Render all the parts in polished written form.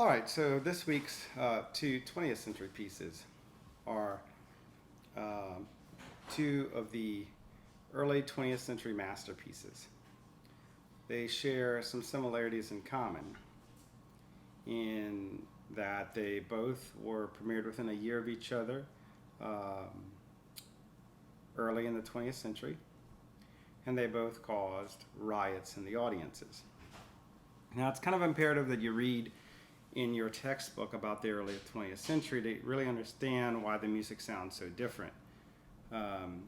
All right, so this week's two 20th century pieces are um two of the early 20th century masterpieces. They share some similarities in common in that they both were premiered within a year of each other um, early in the 20th century, and they both caused riots in the audiences. Now, it's kind of imperative that you read in your textbook about the early 20th century to really understand why the music sounds so different. Um,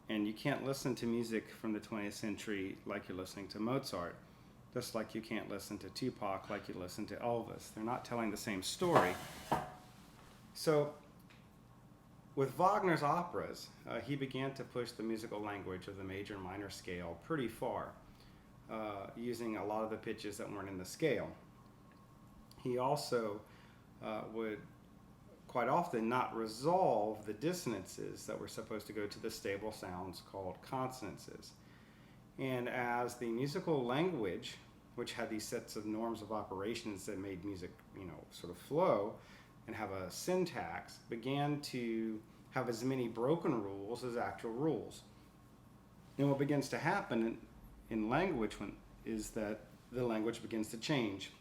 and you can't listen to music from the 20th century like you're listening to Mozart, just like you can't listen to Tupac like you listen to Elvis. They're not telling the same story. So, with Wagner's operas, he began to push the musical language of the major and minor scale pretty far, using a lot of the pitches that weren't in the scale. He also would quite often not resolve the dissonances that were supposed to go to the stable sounds called consonances. And as the musical language, which had these sets of norms of operations that made music, sort of flow and have a syntax, began to have as many broken rules as actual rules. And what begins to happen in language is that the language begins to change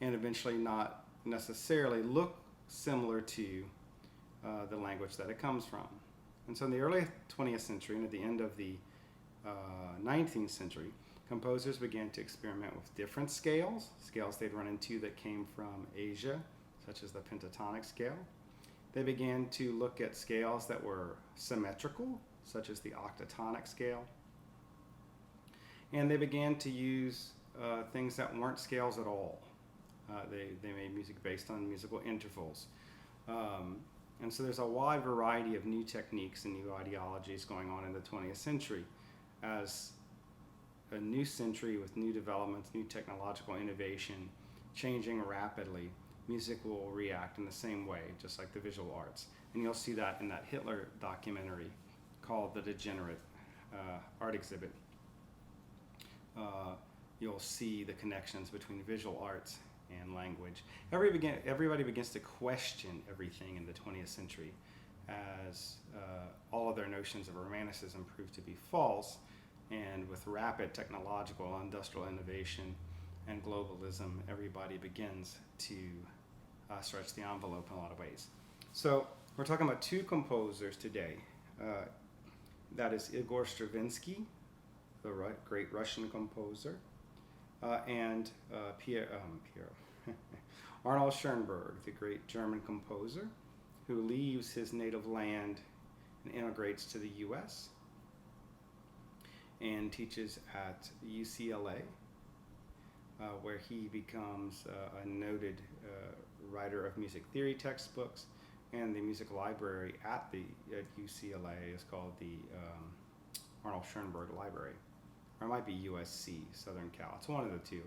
and eventually not necessarily look similar to the language that it comes from. And so in the early 20th century and at the end of the 19th century, composers began to experiment with different scales they'd run into that came from Asia, such as the pentatonic scale. They began to look at scales that were symmetrical, such as the octatonic scale. And they began to use things that weren't scales at all. They made music based on musical intervals. And so there's a wide variety of new techniques and new ideologies going on in the 20th century. As a new century with new developments, new technological innovation, changing rapidly, music will react in the same way, just like the visual arts. And you'll see that in that Hitler documentary called The Degenerate Art Exhibit. You'll see the connections between visual arts and language. Everybody begins to question everything in the 20th century as all of their notions of romanticism prove to be false, and with rapid technological industrial innovation and globalism, everybody begins to stretch the envelope in a lot of ways. So we're talking about two composers today. That is Igor Stravinsky, the great Russian composer, and Arnold Schoenberg, the great German composer, who leaves his native land and immigrates to the U.S. and teaches at UCLA, where he becomes a noted writer of music theory textbooks, and the music library at UCLA is called the Arnold Schoenberg Library, or it might be USC, Southern Cal. It's one of the two.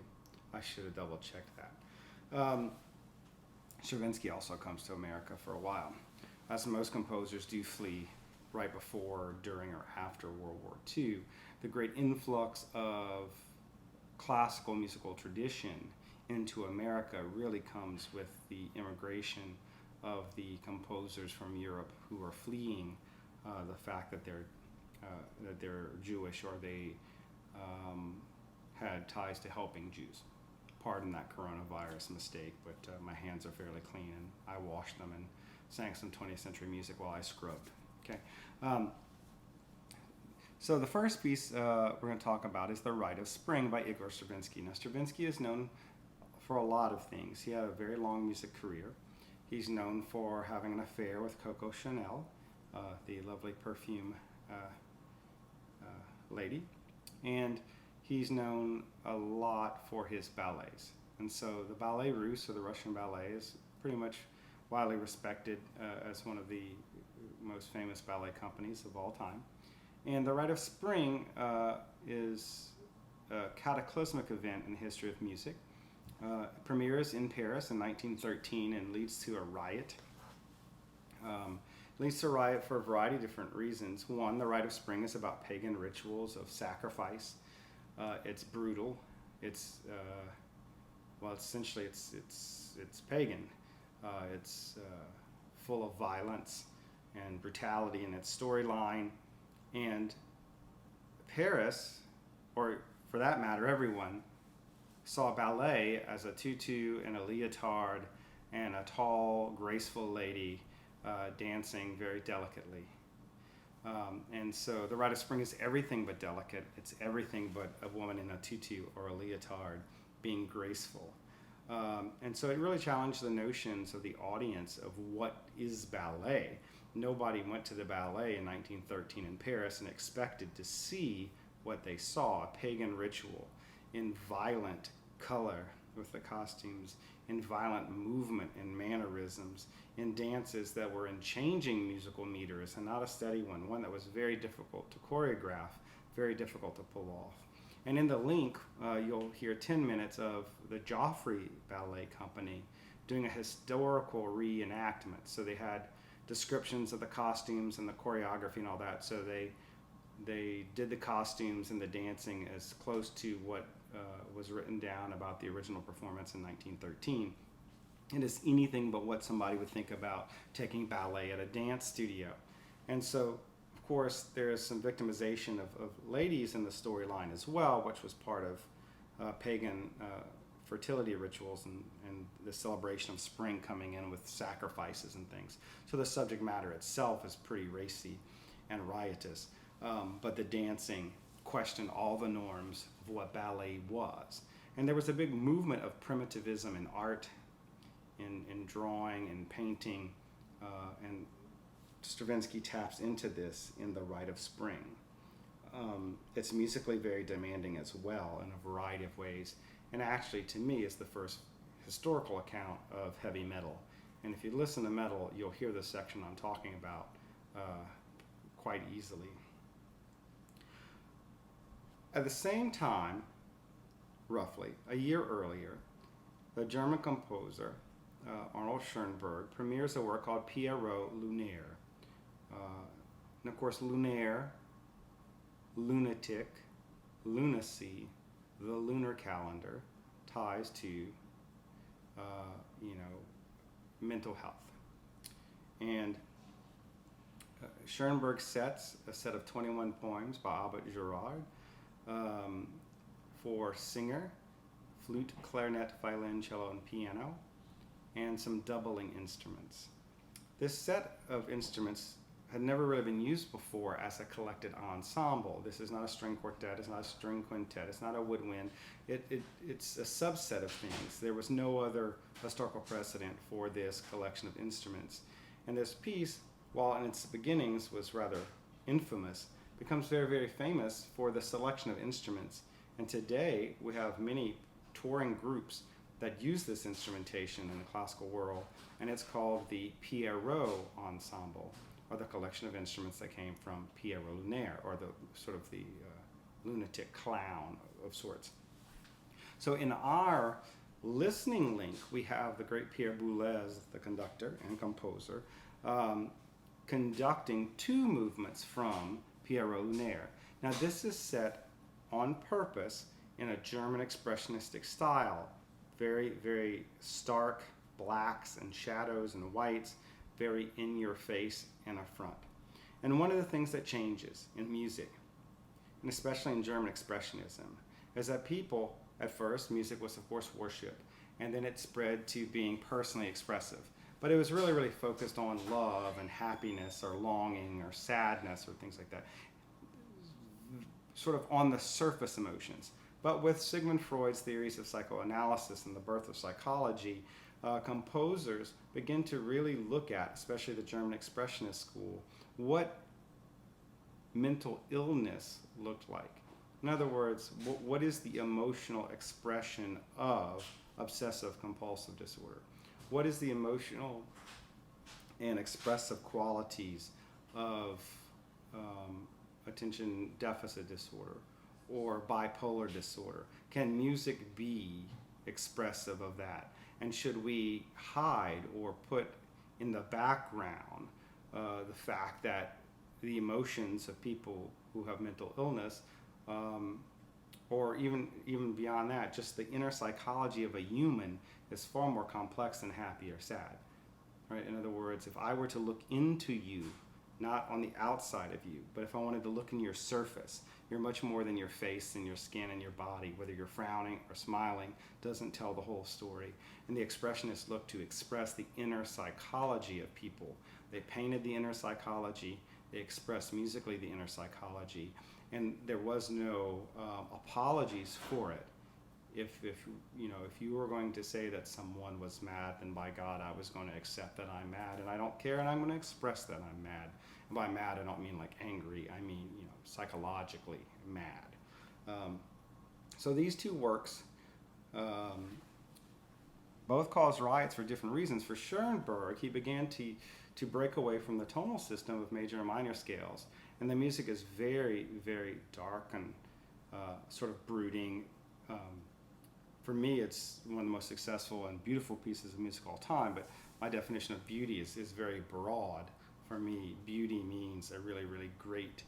I should have double checked that. Stravinsky also comes to America for a while, as most composers do flee right before, during, or after World War II. The great influx of classical musical tradition into America really comes with the immigration of the composers from Europe who are fleeing the fact that they're Jewish, or they had ties to helping Jews. Pardon that coronavirus mistake, but my hands are fairly clean, and I washed them and sang some 20th century music while I scrubbed. Okay. So the first piece we're going to talk about is The Rite of Spring by Igor Stravinsky. Now, Stravinsky is known for a lot of things. He had a very long music career. He's known for having an affair with Coco Chanel, the lovely perfume lady. And he's known a lot for his ballets. And so the Ballet Russe, or the Russian ballet, is pretty much widely respected as one of the most famous ballet companies of all time. And The Rite of Spring is a cataclysmic event in the history of music. Premieres in Paris in 1913 and leads to a riot. Leads to a riot for a variety of different reasons. One, The Rite of Spring is about pagan rituals of sacrifice. It's brutal. It's well, essentially it's pagan. It's full of violence and brutality in its storyline. And Paris, or for that matter, everyone, saw ballet as a tutu and a leotard and a tall, graceful lady dancing very delicately. And so the Rite of Spring is everything but delicate. It's everything but a woman in a tutu or a leotard being graceful. And so it really challenged the notions of the audience of what is ballet. Nobody went to the ballet in 1913 in Paris and expected to see what they saw, a pagan ritual in violent color with the costumes, in violent movement and mannerisms, in dances that were in changing musical meters and not a steady one that was very difficult to choreograph, very difficult to pull off. And in the link, you'll hear 10 minutes of the Joffrey Ballet Company doing a historical reenactment. So they had descriptions of the costumes and the choreography and all that. So they did the costumes and the dancing as close to what was written down about the original performance in 1913. It is anything but what somebody would think about taking ballet at a dance studio. And so, of course, there is some victimization of ladies in the storyline as well, which was part of pagan fertility rituals and the celebration of spring coming in with sacrifices and things. So the subject matter itself is pretty racy and riotous, but the dancing questioned all the norms of what ballet was. And there was a big movement of primitivism in art, in drawing and painting, and Stravinsky taps into this in The Rite of Spring. It's musically very demanding as well in a variety of ways, and actually to me is the first historical account of heavy metal. And if you listen to metal, you'll hear the section I'm talking about quite easily. At the same time, roughly a year earlier, the German composer Arnold Schoenberg premieres a work called Pierrot Lunaire. And of course, lunaire, lunatic, lunacy, the lunar calendar ties to, mental health. And Schoenberg sets a set of 21 poems by Albert Girard for singer, flute, clarinet, violin, cello, and piano, and some doubling instruments. This set of instruments had never really been used before as a collected ensemble. This is not a string quartet, it's not a string quintet, it's not a woodwind. It's a subset of things. There was no other historical precedent for this collection of instruments. And this piece, while in its beginnings was rather infamous, becomes very, very famous for the selection of instruments. And today we have many touring groups that use this instrumentation in the classical world, and it's called the Pierrot Ensemble, or the collection of instruments that came from Pierrot Lunaire, or the sort of the lunatic clown of sorts. So in our listening link, we have the great Pierre Boulez, the conductor and composer, conducting two movements from Pierrot Lunaire. Now this is set on purpose in a German expressionistic style, very, very stark blacks and shadows and whites, very in your face and affront. And one of the things that changes in music, and especially in German expressionism, is that people, at first, music was of course worship, and then it spread to being personally expressive. But it was really, really focused on love and happiness or longing or sadness or things like that, sort of on the surface emotions. But with Sigmund Freud's theories of psychoanalysis and the birth of psychology, composers begin to really look at, especially the German expressionist school, what mental illness looked like. In other words, what is the emotional expression of obsessive compulsive disorder? What is the emotional and expressive qualities of attention deficit disorder or bipolar disorder? Can music be expressive of that? And should we hide or put in the background the fact that the emotions of people who have mental illness or even beyond that, just the inner psychology of a human is far more complex than happy or sad. Right? In other words, if I were to look into you, not on the outside of you, but if I wanted to look in your surface, you're much more than your face and your skin and your body. Whether you're frowning or smiling doesn't tell the whole story. And the expressionists look to express the inner psychology of people. They painted the inner psychology, they expressed musically the inner psychology, and there was no apologies for it. If you were going to say that someone was mad, then by God, I was going to accept that I'm mad, and I don't care, and I'm going to express that I'm mad. And by mad, I don't mean like angry. I mean, psychologically mad. So these two works both caused riots for different reasons. For Schoenberg, he began to break away from the tonal system of major and minor scales, and the music is very, very dark and sort of brooding. For me, it's one of the most successful and beautiful pieces of music of all time, but my definition of beauty is very broad. For me, beauty means a really, really great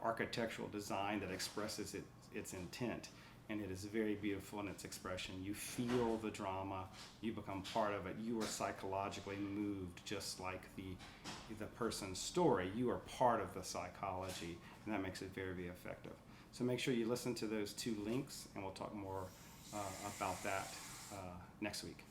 architectural design that expresses its intent, and it is very beautiful in its expression. You feel the drama, you become part of it, you are psychologically moved just like the person's story. You are part of the psychology, and that makes it very, very effective. So make sure you listen to those two links, and we'll talk more about that next week.